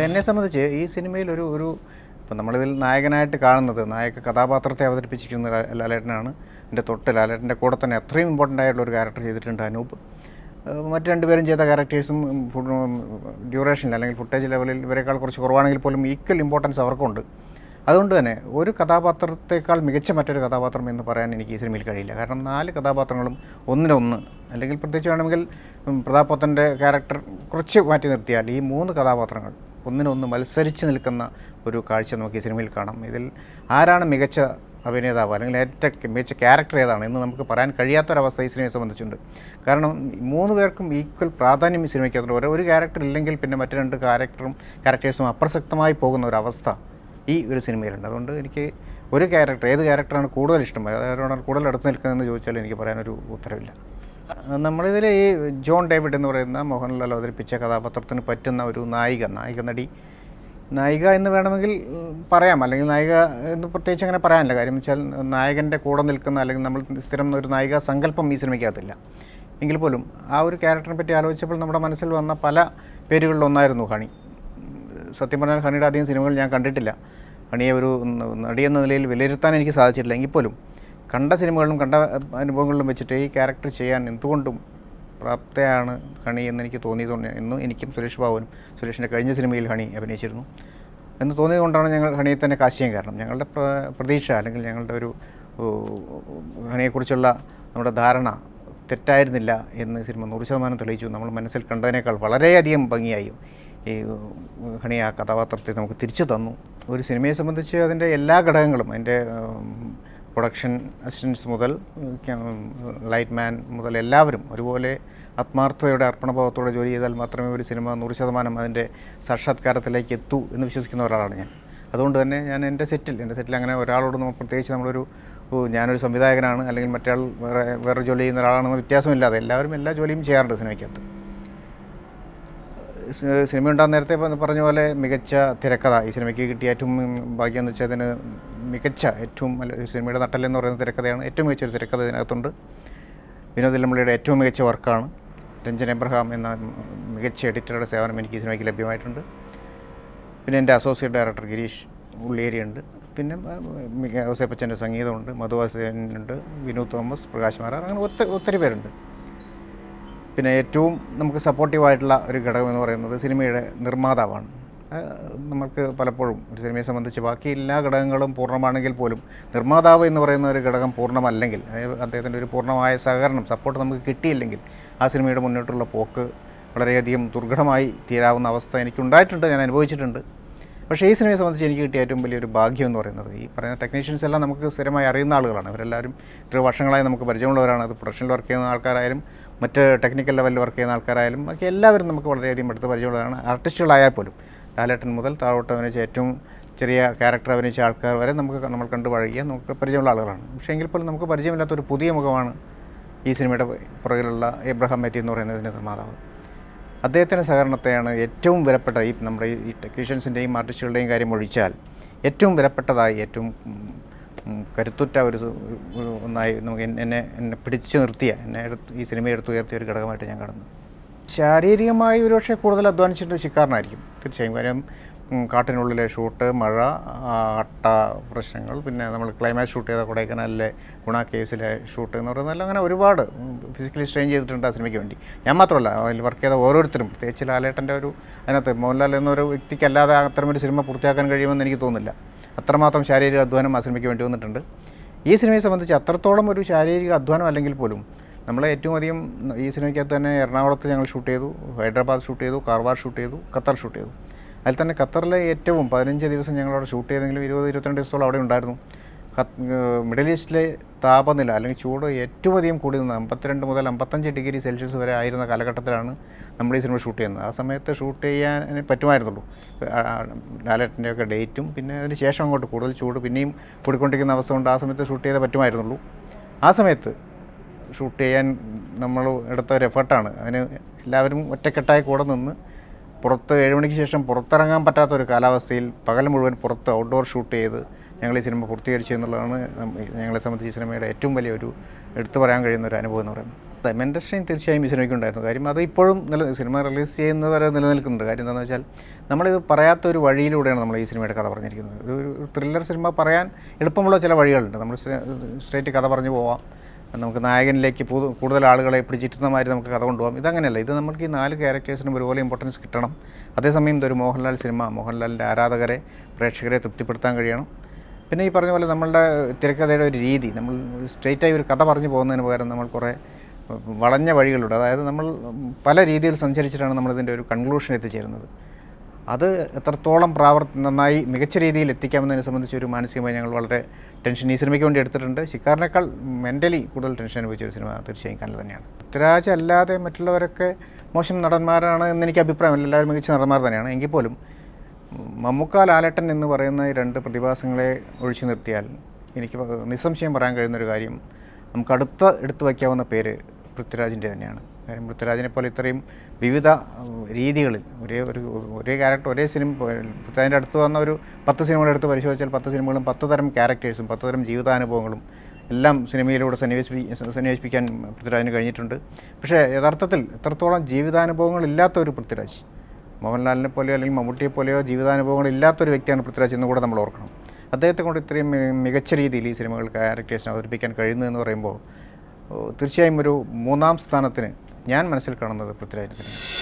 എന്നെ സംബന്ധിച്ച് ഈ സിനിമയിൽ ഇപ്പം നമ്മളിതിൽ നായകനായിട്ട് കാണുന്നത് നായക കഥാപാത്രത്തെ അവതരിപ്പിച്ചിരിക്കുന്ന ലാലേട്ടനാണ്. എൻ്റെ തൊട്ട് ലാലേട്ടൻ്റെ കൂടെ തന്നെ അത്രയും ഇമ്പോർട്ടൻ്റ് ആയിട്ടുള്ള ഒരു ക്യാരക്ടർ ചെയ്തിട്ടുണ്ട് അനൂപ്. മറ്റ് രണ്ടുപേരും ചെയ്ത ക്യാരക്ടേഴ്സും ഡ്യൂറേഷനിൽ അല്ലെങ്കിൽ ഫുട്ടേജ് ലെവലിൽ ഇവരെക്കാൾ കുറച്ച് കുറവാണെങ്കിൽ പോലും ഈക്വൽ ഇമ്പോർട്ടൻസ് അവർക്കുണ്ട്. അതുകൊണ്ട് തന്നെ ഒരു കഥാപാത്രത്തെക്കാൾ മികച്ച മറ്റൊരു കഥാപാത്രം എന്ന് പറയാൻ എനിക്ക് ഈ സിനിമയിൽ കഴിയില്ല. കാരണം 4 കഥാപാത്രങ്ങളും ഒന്നിനൊന്ന്, അല്ലെങ്കിൽ പ്രത്യേകിച്ച് വേണമെങ്കിൽ പ്രതാപ് പോത്തൻ്റെ ക്യാരക്ടർ കുറച്ച് മാറ്റി നിർത്തിയാൽ ഈ 3 കഥാപാത്രങ്ങൾ ഒന്നിനൊന്ന് മത്സരിച്ച് നിൽക്കുന്ന ഒരു കാഴ്ച നമുക്ക് ഈ സിനിമയിൽ കാണാം. ഇതിൽ ആരാണ് മികച്ച അഭിനേതാവ് അല്ലെങ്കിൽ ഏറ്റവും മികച്ച ക്യാരക്ടർ ഏതാണ് എന്ന് നമുക്ക് പറയാൻ കഴിയാത്തൊരവസ്ഥ ഈ സിനിമയെ സംബന്ധിച്ചുണ്ട്. കാരണം 3 പേർക്കും ഈക്വൽ പ്രാധാന്യം ഈ സിനിമയ്ക്കകത്തുണ്ട്. ഒരു ക്യാരക്ടർ ഇല്ലെങ്കിൽ പിന്നെ മറ്റു 2 ക്യാരക്ടേഴ്സും അപ്രസക്തമായി പോകുന്ന ഒരു അവസ്ഥ ഈ ഒരു സിനിമയിലുണ്ട്. അതുകൊണ്ട് എനിക്ക് ഒരു ക്യാരക്ടർ, ഏത് ക്യാരക്ടറാണ് കൂടുതൽ ഇഷ്ടം, അതായത് കൂടുതൽ അടുത്ത് നിൽക്കുന്നതെന്ന് ചോദിച്ചാൽ എനിക്ക് പറയാനൊരു ഉത്തരവില്ല. നമ്മളിതിൽ ഈ ജോൺ ഡേവിഡ് എന്ന് പറയുന്ന മോഹൻലാൽ അവതരിപ്പിച്ച കഥാപാത്രത്തിന് പറ്റുന്ന ഒരു നായിക എന്ന് വേണമെങ്കിൽ പറയാം, അല്ലെങ്കിൽ നായിക എന്ന് പ്രത്യേകിച്ച് അങ്ങനെ പറയാനില്ല. കാര്യം വെച്ചാൽ നായകൻ്റെ കൂടെ നിൽക്കുന്ന അല്ലെങ്കിൽ നമ്മൾ സ്ഥിരം ഒരു നായിക സങ്കല്പം ഈ സിനിമയ്ക്കകത്തില്ല. എങ്കിൽ പോലും ആ ഒരു ക്യാരക്ടറിനെ പറ്റി ആലോചിച്ചപ്പോൾ നമ്മുടെ മനസ്സിൽ വന്ന പല പേരുകളിലൊന്നായിരുന്നു ഹണി. സത്യം പറഞ്ഞാൽ ഹണിയുടെ അധികം സിനിമകൾ ഞാൻ കണ്ടിട്ടില്ല. ഹണിയെ ഒരു നടിയെന്ന നിലയിൽ വിലയിരുത്താൻ എനിക്ക് സാധിച്ചിട്ടില്ല. എങ്കിൽ പോലും കണ്ട സിനിമകളിലും കണ്ട അനുഭവങ്ങളിലും വെച്ചിട്ട് ഈ ക്യാരക്ടർ ചെയ്യാൻ എന്തുകൊണ്ടും പ്രാപ്തയാണ് ഹണി എന്ന് എനിക്ക് തോന്നിയതുകൊണ്ട്, ഇന്നും എനിക്കും സുരേഷ് ബാബുവിനും, സുരേഷിൻ്റെ കഴിഞ്ഞ സിനിമയിൽ ഹണി അഭിനയിച്ചിരുന്നു എന്ന് തോന്നിയതുകൊണ്ടാണ് ഞങ്ങൾ ഹണിയെ തന്നെ കാസ്റ്റ് ചെയ്യാൻ കാരണം. ഞങ്ങളുടെ പ്രതീക്ഷ അല്ലെങ്കിൽ ഞങ്ങളുടെ ഒരു ഹണിയെക്കുറിച്ചുള്ള നമ്മുടെ ധാരണ തെറ്റായിരുന്നില്ല എന്ന് സിനിമ 100% തെളിയിച്ചു. നമ്മൾ മനസ്സിൽ കണ്ടതിനേക്കാൾ വളരെയധികം ഭംഗിയായും ഈ ഹണി ആ കഥാപാത്രത്തെ നമുക്ക് തിരിച്ചു തന്നു. ഒരു സിനിമയെ സംബന്ധിച്ച് അതിൻ്റെ എല്ലാ ഘടകങ്ങളും, അതിൻ്റെ പ്രൊഡക്ഷൻ അസിസ്റ്റൻസ് മുതൽ ലൈറ്റ് മാൻ മുതൽ എല്ലാവരും ഒരുപോലെ ആത്മാർത്ഥതയോടെ അർപ്പണഭാവത്തോടെ ജോലി ചെയ്താൽ മാത്രമേ ഒരു സിനിമ 100% അതിൻ്റെ സാക്ഷാത്കാരത്തിലേക്ക് എത്തൂ എന്ന് വിശ്വസിക്കുന്ന ഒരാളാണ് ഞാൻ. അതുകൊണ്ട് തന്നെ ഞാൻ എൻ്റെ സെറ്റിൽ അങ്ങനെ ഒരാളോട് പ്രത്യേകിച്ച് ഞാനൊരു സംവിധായകനാണ് അല്ലെങ്കിൽ മറ്റേ വേറെ ജോലി ചെയ്യുന്ന ഒരാളാണെന്ന് വ്യത്യാസമില്ലാതെ എല്ലാവരും എല്ലാ ജോലിയും ചെയ്യാറുണ്ട് സിനിമയ്ക്കകത്ത്. സിനിമ ഉണ്ടാകുന്ന നേരത്തെ പറഞ്ഞ പോലെ മികച്ച തിരക്കഥ ഈ സിനിമയ്ക്ക് കിട്ടിയ ഏറ്റവും ഭാഗ്യം എന്ന് വെച്ചാൽ അതിന് മികച്ച സിനിമയുടെ നട്ടലെന്ന് പറയുന്ന തിരക്കഥയാണ്. ഏറ്റവും മികച്ചൊരു തിരക്കഥ ഇതിനകത്തുണ്ട്. വിനോദ് ഇല്ലമ്പള്ളിയുടെ ഏറ്റവും മികച്ച വർക്കാണ്. രഞ്ജൻ എബ്രഹാം എന്ന മികച്ച എഡിറ്ററുടെ സേവനം എനിക്ക് ഈ സിനിമയ്ക്ക് ലഭ്യമായിട്ടുണ്ട്. പിന്നെ എൻ്റെ അസോസിയേറ്റ് ഡയറക്ടർ ഗിരീഷ് ഉള്ളിയേരിയുണ്ട്. പിന്നെ ഔസേപ്പച്ചൻ്റെ സംഗീതമുണ്ട്, മധുവാസനുണ്ട്, വിനു തോമസ്, പ്രകാശ് മാരാർ, അങ്ങനെ ഒത്തിരി പേരുണ്ട്. പിന്നെ ഏറ്റവും നമുക്ക് സപ്പോർട്ടീവായിട്ടുള്ള ഒരു ഘടകം എന്ന് പറയുന്നത് സിനിമയുടെ നിർമ്മാതാവാണ്. നമുക്ക് പലപ്പോഴും ഒരു സിനിമയെ സംബന്ധിച്ച് ബാക്കി എല്ലാ ഘടകങ്ങളും പൂർണ്ണമാണെങ്കിൽ പോലും നിർമ്മാതാവ് എന്ന് പറയുന്ന ഒരു ഘടകം പൂർണ്ണമല്ലെങ്കിൽ, അദ്ദേഹത്തിൻ്റെ ഒരു പൂർണ്ണമായ സപ്പോർട്ട് നമുക്ക് കിട്ടിയില്ലെങ്കിൽ ആ സിനിമയുടെ മുന്നോട്ടുള്ള പോക്ക് വളരെയധികം ദുർഘടമായി തീരാവുന്ന അവസ്ഥ എനിക്കുണ്ടായിട്ടുണ്ട്, ഞാൻ അനുഭവിച്ചിട്ടുണ്ട്. പക്ഷേ ഈ സിനിമയെ സംബന്ധിച്ച് എനിക്ക് കിട്ടിയ ഏറ്റവും വലിയൊരു ഭാഗ്യം എന്ന് പറയുന്നത് ഈ പറയുന്ന ടെക്നീഷ്യൻസ് എല്ലാം നമുക്ക് സ്ഥിരമായി അറിയുന്ന ആളുകളാണ്. ഇവരെല്ലാവരും ഇത്ര വർഷങ്ങളായി നമുക്ക് പരിചയമുള്ളവരാണ്. അത് പ്രൊഡക്ഷനിൽ വർക്ക് ചെയ്യുന്ന ആൾക്കാരായാലും മറ്റ് ടെക്നിക്കൽ ലെവലിൽ വർക്ക് ചെയ്യുന്ന ആൾക്കാരായാലും ഒക്കെ എല്ലാവരും നമുക്ക് വളരെയധികം അടുത്ത് പരിചയമുള്ളവരാണ്. ആർട്ടിസ്റ്റുകളായാൽ പോലും ലാലേട്ടൻ മുതൽ താഴോട്ട് അഭിനയിച്ച ഏറ്റവും ചെറിയ ക്യാരക്ടർ അഭിനയിച്ച ആൾക്കാർ വരെ നമ്മൾ കണ്ടു പഴകിയ നമുക്ക് പരിചയമുള്ള ആളുകളാണ്. പക്ഷേ എങ്കിൽ പോലും നമുക്ക് പരിചയമില്ലാത്തൊരു പുതിയ മുഖമാണ് ഈ സിനിമയുടെ പുറകിലുള്ള എബ്രഹാം മാത്യു എന്ന് പറയുന്നതിൻ്റെ നിർമ്മാതാവ്. അദ്ദേഹത്തിൻ്റെ സഹകരണത്തെയാണ് ഏറ്റവും വിലപ്പെട്ട നമ്മുടെ ഈ ടെക്നീഷ്യൻസിൻ്റെയും ആർട്ടിസ്റ്റുകളുടെയും കാര്യം ഒഴിച്ചാൽ ഏറ്റവും വിലപ്പെട്ടതായി, ഏറ്റവും കരുത്തുറ്റ ഒന്നായി നമുക്ക് എന്നെ പിടിച്ചു നിർത്തിയ, ഈ സിനിമ എടുത്തുയർത്തിയ ഒരു ഘടകമായിട്ട് ഞാൻ കാണുന്നു. ശാരീരികമായി ഒരുപക്ഷെ കൂടുതൽ അധ്വാനിച്ചിട്ട് ശിക്കാരനായിരിക്കും തീർച്ചയായും. കാര്യം കാട്ടിനുള്ളിലെ ഷൂട്ട്, മഴ, അട്ട പ്രശ്നങ്ങൾ, പിന്നെ നമ്മൾ ക്ലൈമാക്സ് ഷൂട്ട് ചെയ്ത കൊടൈക്കനാലിലെ ഗുണ കേവ്സിലെ ഷൂട്ട് എന്ന് പറയുന്നതെല്ലാം അങ്ങനെ ഒരുപാട് ഫിസിക്കലി സ്ട്രെയിൻ ചെയ്തിട്ടുണ്ട് ആ സിനിമയ്ക്ക് വേണ്ടി. ഞാൻ മാത്രമല്ല, അതിൽ വർക്ക് ചെയ്ത ഓരോരുത്തരും, പ്രത്യേകിച്ച് ലാലേട്ടൻ്റെ അതിനകത്ത് മോഹൻലാൽ എന്നൊരു വ്യക്തിക്കല്ലാതെ അത്തരമൊരു സിനിമ പൂർത്തിയാക്കാൻ കഴിയുമെന്ന് എനിക്ക് തോന്നുന്നില്ല. അത്രമാത്രം ശാരീരിക അധ്വാനം ആ സിനിമയ്ക്ക് വേണ്ടി വന്നിട്ടുണ്ട്. ഈ സിനിമയെ സംബന്ധിച്ച് അത്രത്തോളം ഒരു ശാരീരിക അധ്വാനം അല്ലെങ്കിൽ പോലും നമ്മൾ ഏറ്റവും അധികം ഈ സിനിമയ്ക്കകത്ത് തന്നെ എറണാകുളത്ത് ഞങ്ങൾ ഷൂട്ട് ചെയ്തു, ഹൈദരാബാദ് ഷൂട്ട് ചെയ്തു, കാർവാർ ഷൂട്ട് ചെയ്തു, ഖത്തർ ഷൂട്ട് ചെയ്തു. അതിൽ തന്നെ ഖത്തറിലെ ഏറ്റവും 15 ദിവസം ഞങ്ങളവിടെ ഷൂട്ട് ചെയ്തെങ്കിലും 20-22 ദിവസത്തോളം അവിടെ ഉണ്ടായിരുന്നു. മിഡിൽ ഈസ്റ്റിലെ താപനില അല്ലെങ്കിൽ ചൂട് ഏറ്റവും അധികം കൂടി നിന്ന് 52 മുതൽ 55 ഡിഗ്രി സെൽഷ്യസ് വരെ ആയിരുന്ന കാലഘട്ടത്തിലാണ് നമ്മൾ ഈ സിനിമ ഷൂട്ട് ചെയ്യുന്നത്. ആ സമയത്ത് ഷൂട്ട് ചെയ്യാൻ പറ്റുമായിരുന്നുള്ളൂ. ലാലേട്ടൻ്റെയൊക്കെ ഡേറ്റും പിന്നെ അതിന് ശേഷം അങ്ങോട്ട് കൂടുതൽ ചൂട് പിന്നെയും കൂടിക്കൊണ്ടിരിക്കുന്ന അവസ്ഥ കൊണ്ട് ആ സമയത്ത് ഷൂട്ട് ചെയ്തേ പറ്റുമായിരുന്നുള്ളൂ. ആ സമയത്ത് ഷൂട്ട് ചെയ്യാൻ നമ്മൾ എടുത്ത ഒരു എഫർട്ടാണ്. അതിന് എല്ലാവരും ഒറ്റക്കെട്ടായി കൂടെ നിന്ന് പുറത്ത് 7 മണിക്ക് ശേഷം പുറത്തിറങ്ങാൻ പറ്റാത്തൊരു കാലാവസ്ഥയിൽ പകൽ മുഴുവൻ പുറത്ത് ഔട്ട്ഡോർ ഷൂട്ട് ചെയ്ത് ഞങ്ങൾ ഈ സിനിമ പൂർത്തീകരിച്ചു എന്നുള്ളതാണ് ഞങ്ങളെ സംബന്ധിച്ച് ഈ സിനിമയുടെ ഏറ്റവും വലിയൊരു എടുത്തു പറയാൻ കഴിയുന്ന ഒരു അനുഭവം എന്ന് പറയുന്നത്. മെൻ്റർഷിൻ തീർച്ചയായും ഈ സിനിമയ്ക്കുണ്ടായിരുന്നു. കാര്യം അത് ഇപ്പോഴും സിനിമ റിലീസ് ചെയ്യുന്നവരെ നിലനിൽക്കുന്നുണ്ട്. കാര്യം എന്താണെന്ന് വെച്ചാൽ നമ്മളിത് പറയാത്തൊരു വഴിയിലൂടെയാണ് നമ്മൾ ഈ സിനിമയുടെ കഥ പറഞ്ഞിരിക്കുന്നത്. ഒരു ത്രില്ലർ സിനിമ പറയാൻ എളുപ്പമുള്ള ചില വഴികളുണ്ട്. നമ്മൾ സ്ട്രേറ്റ് കഥ പറഞ്ഞു പോവാം, നമുക്ക് നായകനിലേക്ക് കൂടുതൽ ആളുകളെ പിടിച്ചിട്ടുന്ന മാതിരി നമുക്ക് കഥ കൊണ്ടുപോകാം. ഇതങ്ങനെയല്ല. ഇത് നമുക്ക് ഈ 4 ക്യാരക്ടേഴ്സിനും ഒരുപോലെ ഇമ്പോർട്ടൻസ് കിട്ടണം. അതേസമയം ഇതൊരു മോഹൻലാൽ സിനിമ, മോഹൻലാലിൻ്റെ ആരാധകരെ, പ്രേക്ഷകരെ തൃപ്തിപ്പെടുത്താൻ കഴിയണം. പിന്നെ ഈ പറഞ്ഞ പോലെ നമ്മളുടെ തിരക്കഥയുടെ ഒരു രീതി, നമ്മൾ സ്ട്രെയിറ്റായി ഒരു കഥ പറഞ്ഞു പോകുന്നതിന് പകരം നമ്മൾ കുറേ വളഞ്ഞ വഴികളുണ്ട്. അതായത് നമ്മൾ പല രീതിയിൽ സഞ്ചരിച്ചിട്ടാണ് നമ്മളിതിൻ്റെ ഒരു കൺക്ലൂഷൻ എത്തിച്ചേരുന്നത്. അത് എത്രത്തോളം നന്നായി മികച്ച രീതിയിൽ എത്തിക്കാമെന്നതിനെ സംബന്ധിച്ച് ഒരു മാനസികമായി ഞങ്ങൾ വളരെ ടെൻഷൻ ഈ സിനിമയ്ക്ക് വേണ്ടി എടുത്തിട്ടുണ്ട്. ശിക്കാറിനേക്കാൾ മെൻ്റലി കൂടുതൽ ടെൻഷൻ അനുഭവിച്ച ഒരു സിനിമ തീർച്ചയായും കനൽ തന്നെയാണ്. പൃഥ്വിരാജ് അല്ലാതെ മറ്റുള്ളവരൊക്കെ മോശം നടന്മാരാണ് എന്നെനിക്ക് അഭിപ്രായമില്ല. എല്ലാവരും മികച്ച നടന്മാർ തന്നെയാണ്. എങ്കിൽ പോലും മമ്മൂക്ക, ലാലേട്ടൻ എന്ന് പറയുന്ന ഈ 2 പ്രതിഭാസങ്ങളെ ഒഴിച്ചു നിർത്തിയാൽ എനിക്ക് നിസ്സംശയം പറയാൻ കഴിയുന്നൊരു കാര്യം, നമുക്ക് എടുത്തു വയ്ക്കാവുന്ന പേര് പൃഥ്വിരാജിൻ്റെ തന്നെയാണ്. കാര്യം പൃഥ്വിരാജിനെ പോലെ ഇത്രയും വിവിധ രീതികളിൽ ഒരേ ക്യാരക്ടർ, ഒരേ സിനിമ, പൃഥ്വിരാജിൻ്റെ അടുത്ത് വന്ന ഒരു 10 സിനിമകൾ എടുത്ത് പരിശോധിച്ചാൽ 10 സിനിമകളും 10 തരം ക്യാരക്ടേഴ്സും 10 തരം ജീവിതാനുഭവങ്ങളും എല്ലാം സിനിമയിലൂടെ സന്നിവേശിപ്പിക്കാൻ പൃഥ്വിരാജിന് കഴിഞ്ഞിട്ടുണ്ട്. പക്ഷേ യഥാർത്ഥത്തിൽ എത്രത്തോളം ജീവിതാനുഭവങ്ങൾ ഇല്ലാത്ത ഒരു പൃഥ്വിരാജ്, മോഹൻലാലിനെ പോലെയോ അല്ലെങ്കിൽ മമ്മൂട്ടിയെ പോലെയോ ജീവിതാനുഭവങ്ങൾ ഇല്ലാത്തൊരു വ്യക്തിയാണ് പൃഥ്വിരാജ് എന്ന് കൂടെ നമ്മൾ ഓർക്കണം. അദ്ദേഹത്തെ കൊണ്ട് ഇത്രയും മികച്ച രീതിയിൽ ഈ സിനിമകൾ ക്യാരക്ടേഴ്സിനെ അവതരിപ്പിക്കാൻ കഴിയുന്നതെന്ന് പറയുമ്പോൾ തീർച്ചയായും ഒരു 3ാം സ്ഥാനത്തിന് ഞാൻ മനസ്സിൽ കാണുന്നത് പൃഥ്വിരാജിനെ തന്നെയാണ്.